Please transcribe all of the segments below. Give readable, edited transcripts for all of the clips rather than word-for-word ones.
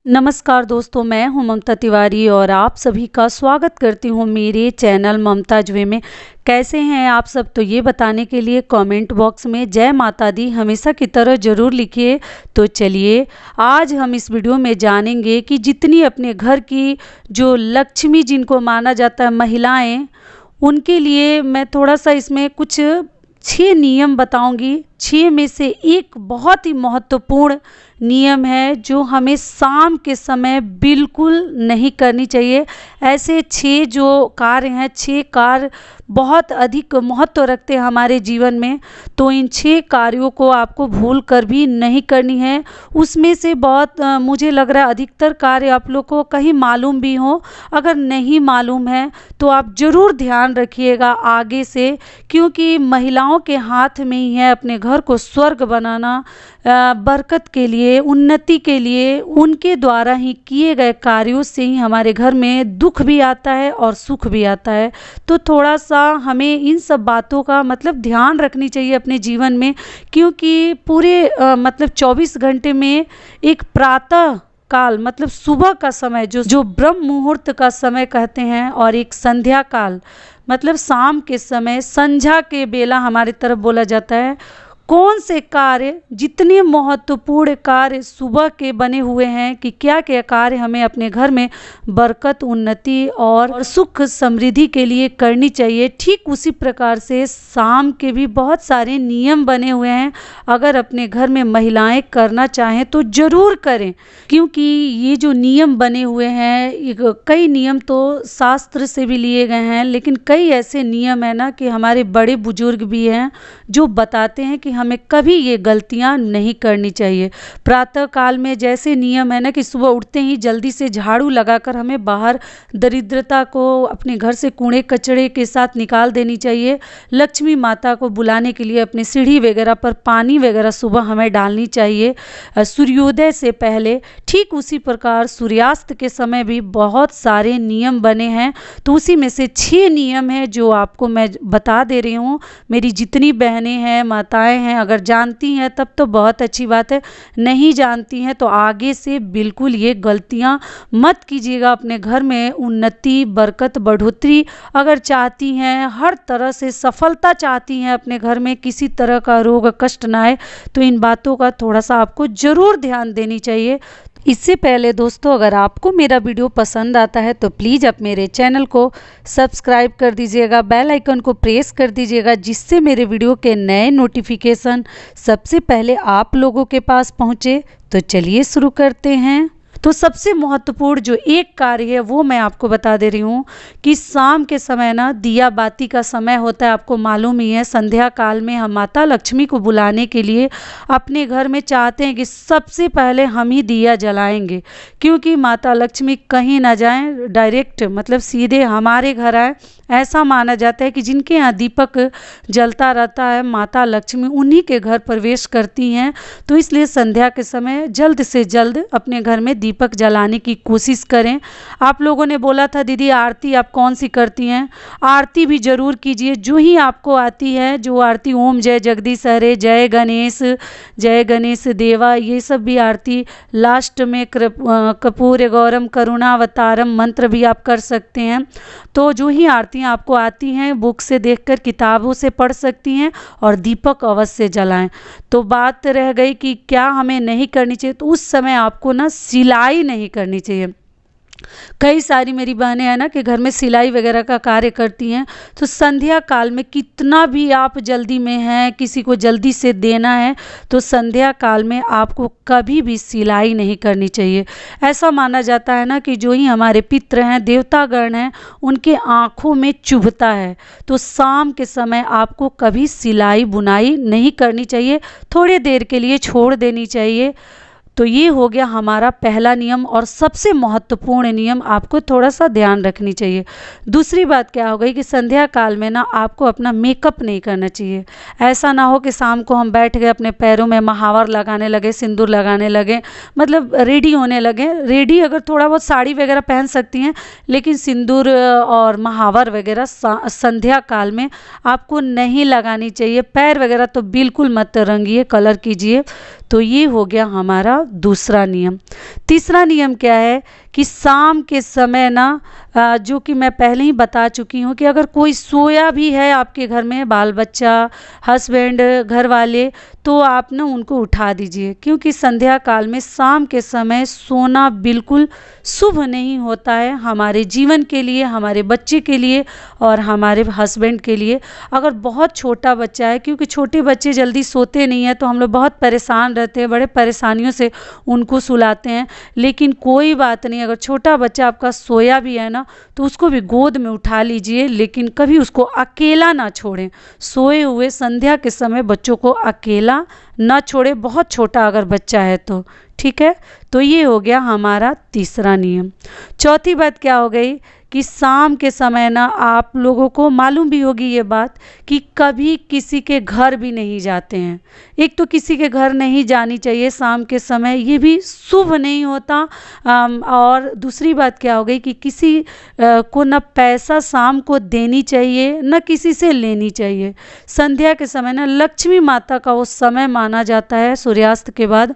नमस्कार दोस्तों, मैं हूं ममता तिवारी और आप सभी का स्वागत करती हूं मेरे चैनल ममताज वे में। कैसे हैं आप सब? तो ये बताने के लिए कमेंट बॉक्स में जय माता दी हमेशा की तरह ज़रूर लिखिए। तो चलिए आज हम इस वीडियो में जानेंगे कि जितनी अपने घर की जो लक्ष्मी जिनको माना जाता है महिलाएं, उनके लिए मैं थोड़ा सा इसमें कुछ 6 नियम बताऊंगी। 6 में से एक बहुत ही महत्वपूर्ण नियम है जो हमें शाम के समय बिल्कुल नहीं करनी चाहिए। ऐसे 6 जो कार्य हैं, 6 कार्य बहुत अधिक महत्व रखते हैं हमारे जीवन में, तो इन 6 कार्यों को आपको भूल कर भी नहीं करनी है। उसमें से बहुत मुझे लग रहा है अधिकतर कार्य आप लोग को कहीं मालूम भी हो। अगर नहीं मालूम है तो आप ज़रूर ध्यान रखिएगा आगे से, क्योंकि महिलाओं के हाथ में ही है अपने घर को स्वर्ग बनाना। बरकत के लिए, उन्नति के लिए उनके द्वारा ही किए गए कार्यों से ही हमारे घर में दुख भी आता है और सुख भी आता है। तो थोड़ा सा हमें इन सब बातों का ध्यान रखनी चाहिए अपने जीवन में, क्योंकि पूरे 24 घंटे में एक प्रातः काल सुबह का समय जो ब्रह्म मुहूर्त का समय कहते हैं, और एक संध्या काल शाम के समय, संध्या के बेला हमारी तरफ बोला जाता है। कौन से कार्य, जितने महत्वपूर्ण कार्य सुबह के बने हुए हैं कि क्या क्या कार्य हमें अपने घर में बरकत, उन्नति और सुख समृद्धि के लिए करनी चाहिए, ठीक उसी प्रकार से शाम के भी बहुत सारे नियम बने हुए हैं। अगर अपने घर में महिलाएं करना चाहें तो ज़रूर करें, क्योंकि ये जो नियम बने हुए हैं, कई नियम तो शास्त्र से भी लिए गए हैं, लेकिन कई ऐसे नियम है ना कि हमारे बड़े बुजुर्ग भी हैं जो बताते हैं कि हमें कभी ये गलतियां नहीं करनी चाहिए। प्रातः काल में जैसे नियम है ना कि सुबह उठते ही जल्दी से झाड़ू लगाकर हमें बाहर दरिद्रता को अपने घर से कूड़े कचड़े के साथ निकाल देनी चाहिए। लक्ष्मी माता को बुलाने के लिए अपने सीढ़ी वगैरह पर पानी वगैरह सुबह हमें डालनी चाहिए सूर्योदय से पहले। ठीक उसी प्रकार सूर्यास्त के समय भी बहुत सारे नियम बने हैं, तो उसी में से 6 नियम हैं जो आपको मैं बता दे रही हूँ। मेरी जितनी बहनें हैं, माताएं हैं, अगर जानती हैं तब तो बहुत अच्छी बात है, नहीं जानती हैं तो आगे से बिल्कुल ये गलतियां मत कीजिएगा। अपने घर में उन्नति, बरकत, बढ़ोतरी अगर चाहती हैं, हर तरह से सफलता चाहती हैं अपने घर में, किसी तरह का रोग कष्ट ना आए, तो इन बातों का थोड़ा सा आपको ज़रूर ध्यान देनी चाहिए। इससे पहले दोस्तों, अगर आपको मेरा वीडियो पसंद आता है तो प्लीज़ आप मेरे चैनल को सब्सक्राइब कर दीजिएगा, बेल आइकन को प्रेस कर दीजिएगा, जिससे मेरे वीडियो के नए नोटिफिकेशन सबसे पहले आप लोगों के पास पहुंचे। तो चलिए शुरू करते हैं। तो सबसे महत्वपूर्ण जो एक कार्य है वो मैं आपको बता दे रही हूँ कि शाम के समय ना दिया बाती का समय होता है। आपको मालूम ही है, संध्या काल में हम माता लक्ष्मी को बुलाने के लिए अपने घर में चाहते हैं कि सबसे पहले हम ही दिया जलाएंगे, क्योंकि माता लक्ष्मी कहीं ना जाएं, डायरेक्ट सीधे हमारे घर आए। ऐसा माना जाता है कि जिनके यहाँ दीपक जलता रहता है, माता लक्ष्मी उन्हीं के घर प्रवेश करती हैं। तो इसलिए संध्या के समय जल्द से जल्द अपने घर में दीपक जलाने की कोशिश करें। आप लोगों ने बोला था दीदी आरती आप कौन सी करती हैं? आरती भी जरूर कीजिए, जो ही आपको आती है, जो आरती ओम जय जगदीश हरे, जय गणेश देवा, ये सब भी आरती। लास्ट में कपूर गौरम करुणावतारम मंत्र भी आप कर सकते हैं। तो जो ही आरती आपको आती हैं, बुक से देखकर, किताबों से पढ़ सकती हैं, और दीपक अवश्य जलाएं। तो बात रह गई कि क्या हमें नहीं करनी चाहिए, तो उस समय आपको ना सिलाई नहीं करनी चाहिए। कई सारी मेरी बहनें हैं ना कि घर में सिलाई वगैरह का कार्य करती हैं, तो संध्या काल में कितना भी आप जल्दी में हैं, किसी को जल्दी से देना है, तो संध्या काल में आपको कभी भी सिलाई नहीं करनी चाहिए। ऐसा माना जाता है ना कि जो ही हमारे पितृ हैं, देवतागण हैं, उनके आँखों में चुभता है। तो शाम के समय आपको कभी सिलाई बुनाई नहीं करनी चाहिए, थोड़ी देर के लिए छोड़ देनी चाहिए। तो ये हो गया हमारा पहला नियम और सबसे महत्वपूर्ण नियम, आपको थोड़ा सा ध्यान रखनी चाहिए। दूसरी बात क्या हो गई कि संध्या काल में ना आपको अपना मेकअप नहीं करना चाहिए। ऐसा ना हो कि शाम को हम बैठ गए, अपने पैरों में महावर लगाने लगे, सिंदूर लगाने लगे, रेडी होने लगे। रेडी अगर थोड़ा बहुत साड़ी वगैरह पहन सकती हैं, लेकिन सिंदूर और महावर वगैरह संध्या काल में आपको नहीं लगानी चाहिए। पैर वगैरह तो बिल्कुल मत रंगिए, कलर कीजिए। तो ये हो गया हमारा दूसरा नियम। तीसरा नियम क्या है कि शाम के समय ना जो कि मैं पहले ही बता चुकी हूँ कि अगर कोई सोया भी है आपके घर में, बाल बच्चा, हस्बैंड, घर वाले, तो आप ना उनको उठा दीजिए, क्योंकि संध्या काल में शाम के समय सोना बिल्कुल शुभ नहीं होता है हमारे जीवन के लिए, हमारे बच्चे के लिए और हमारे हस्बैंड के लिए। अगर बहुत छोटा बच्चा है, क्योंकि छोटे बच्चे जल्दी सोते नहीं हैं, तो हम लोग बहुत परेशान रहते हैं, बड़े परेशानियों से उनको सुलाते हैं। लेकिन कोई बात नहीं, अगर छोटा बच्चा आपका सोया भी है ना, तो उसको भी गोद में उठा लीजिए, लेकिन कभी उसको अकेला ना छोड़ें। सोए हुए संध्या के समय बच्चों को अकेला ना छोड़ें, बहुत छोटा अगर बच्चा है तो। ठीक है, तो ये हो गया हमारा तीसरा नियम। चौथी बात क्या हो गई कि शाम के समय ना, आप लोगों को मालूम भी होगी ये बात कि कभी किसी के घर भी नहीं जाते हैं। एक तो किसी के घर नहीं जानी चाहिए शाम के समय, ये भी शुभ नहीं होता। और दूसरी बात क्या हो गई कि किसी को न पैसा शाम को देनी चाहिए, न किसी से लेनी चाहिए। संध्या के समय ना लक्ष्मी माता का वो समय माना जाता है सूर्यास्त के बाद।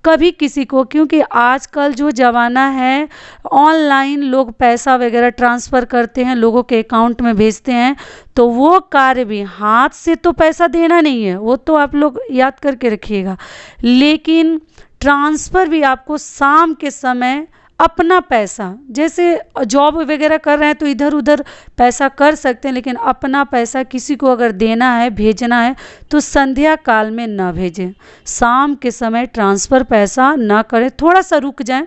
कभी किसी को, क्योंकि आजकल जो ज़माना है, ऑनलाइन लोग पैसा वगैरह ट्रांसफ़र करते हैं, लोगों के अकाउंट में भेजते हैं, तो वो कार्य भी, हाथ से तो पैसा देना नहीं है, वो तो आप लोग याद करके रखिएगा, लेकिन ट्रांसफ़र भी आपको शाम के समय अपना पैसा, जैसे जॉब वगैरह कर रहे हैं तो इधर उधर पैसा कर सकते हैं, लेकिन अपना पैसा किसी को अगर देना है, भेजना है, तो संध्या काल में ना भेजें। शाम के समय ट्रांसफ़र पैसा ना करें, थोड़ा सा रुक जाएं।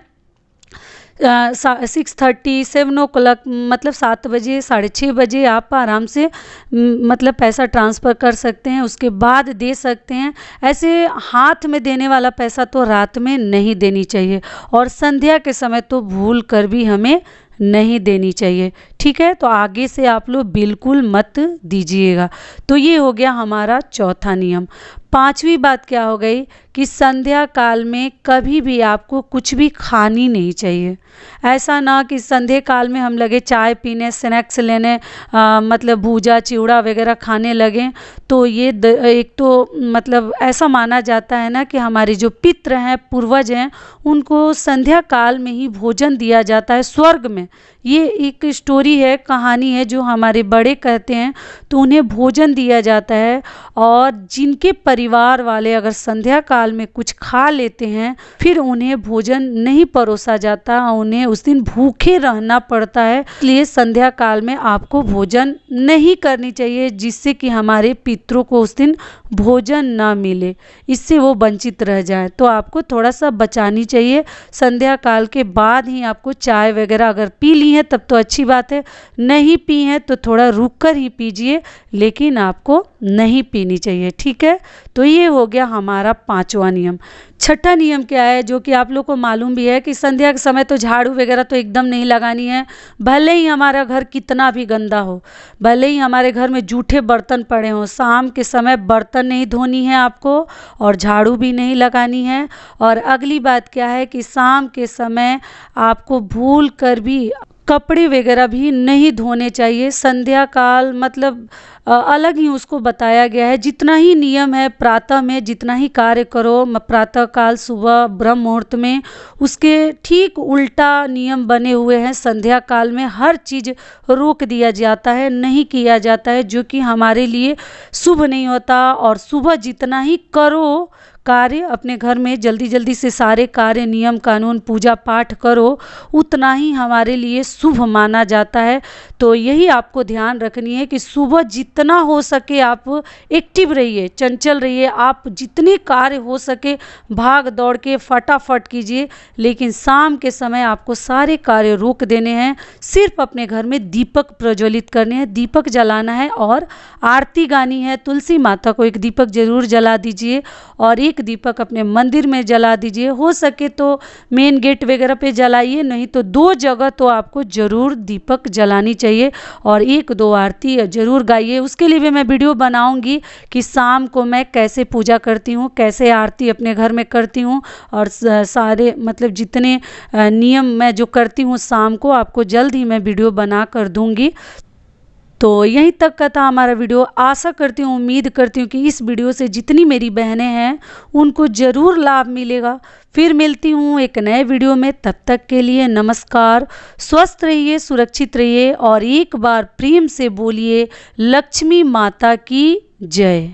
6:30 7 o'clock, मतलब 7 बजे, 6:30 बजे आप आराम से मतलब पैसा ट्रांसफ़र कर सकते हैं, उसके बाद दे सकते हैं। ऐसे हाथ में देने वाला पैसा तो रात में नहीं देनी चाहिए, और संध्या के समय तो भूल कर भी हमें नहीं देनी चाहिए। ठीक है, तो आगे से आप लोग बिल्कुल मत दीजिएगा। तो ये हो गया हमारा चौथा नियम। पांचवी बात क्या हो गई कि संध्या काल में कभी भी आपको कुछ भी खानी नहीं चाहिए। ऐसा ना कि संध्या काल में हम लगे चाय पीने, स्नैक्स लेने, मतलब भूजा चिवड़ा वगैरह खाने लगें, तो ये एक तो मतलब ऐसा माना जाता है ना कि हमारे जो पितृ हैं, पूर्वज हैं, उनको संध्या काल में ही भोजन दिया जाता है स्वर्ग में। ये एक स्टोरी है, कहानी है, जो हमारे बड़े कहते हैं, तो उन्हें भोजन दिया जाता है। और जिनके परिवार वाले अगर संध्या काल में कुछ खा लेते हैं, फिर उन्हें भोजन नहीं परोसा जाता, उन्हें उस दिन भूखे रहना पड़ता है। इसलिए संध्या काल में आपको भोजन नहीं करनी चाहिए, जिससे कि हमारे पितरों को उस दिन भोजन ना मिले, इससे वो वंचित रह जाए। तो आपको थोड़ा सा बचानी चाहिए। संध्या काल के बाद ही आपको चाय वगैरह अगर पी ली है तब तो अच्छी बात है, नहीं पी है तो थोड़ा रुक कर ही पीजिए, लेकिन आपको नहीं पीनी चाहिए। ठीक है, तो ये हो गया हमारा पांचवा नियम। छठा नियम क्या है, जो कि आप लोग को मालूम भी है कि संध्या के समय तो झाड़ू वगैरह तो एकदम नहीं लगानी है। भले ही हमारा घर कितना भी गंदा हो, भले ही हमारे घर में जूठे बर्तन पड़े हों, शाम के समय बर्तन नहीं धोनी है आपको, और झाड़ू भी नहीं लगानी है। और अगली बात क्या है कि शाम के समय आपको भूल कर भी कपड़े वगैरह भी नहीं धोने चाहिए। संध्या काल मतलब अलग ही उसको बताया गया है। जितना ही नियम है प्रातः में, जितना ही कार्य करो प्रातः काल सुबह ब्रह्म मुहूर्त में, उसके ठीक उल्टा नियम बने हुए हैं। संध्या काल में हर चीज़ रोक दिया जाता है, नहीं किया जाता है, जो कि हमारे लिए शुभ नहीं होता। और सुबह जितना ही करो कार्य अपने घर में, जल्दी जल्दी से सारे कार्य, नियम कानून, पूजा पाठ करो, उतना ही हमारे लिए शुभ माना जाता है। तो यही आपको ध्यान रखनी है कि सुबह जितना हो सके आप एक्टिव रहिए, चंचल रहिए, आप जितने कार्य हो सके भाग दौड़ के फटाफट कीजिए, लेकिन शाम के समय आपको सारे कार्य रोक देने हैं। सिर्फ अपने घर में दीपक प्रज्वलित करने हैं, दीपक जलाना है और आरती गानी है। तुलसी माता को एक दीपक जरूर जला दीजिए, और एक दीपक अपने मंदिर में जला दीजिए। हो सके तो मेन गेट वगैरह पे जलाइए, नहीं तो 2 जगह तो आपको जरूर दीपक जलानी चाहिए, और 1-2 आरती जरूर गाइए। उसके लिए भी मैं वीडियो बनाऊंगी कि शाम को मैं कैसे पूजा करती हूँ, कैसे आरती अपने घर में करती हूँ, और सारे मतलब जितने नियम मैं जो करती हूँ शाम को, आपको जल्द ही मैं वीडियो बना कर दूंगी। तो यहीं तक का था हमारा वीडियो। आशा करती हूँ, उम्मीद करती हूँ कि इस वीडियो से जितनी मेरी बहनें हैं उनको ज़रूर लाभ मिलेगा। फिर मिलती हूँ एक नए वीडियो में, तब तक के लिए नमस्कार। स्वस्थ रहिए, सुरक्षित रहिए और एक बार प्रेम से बोलिए लक्ष्मी माता की जय।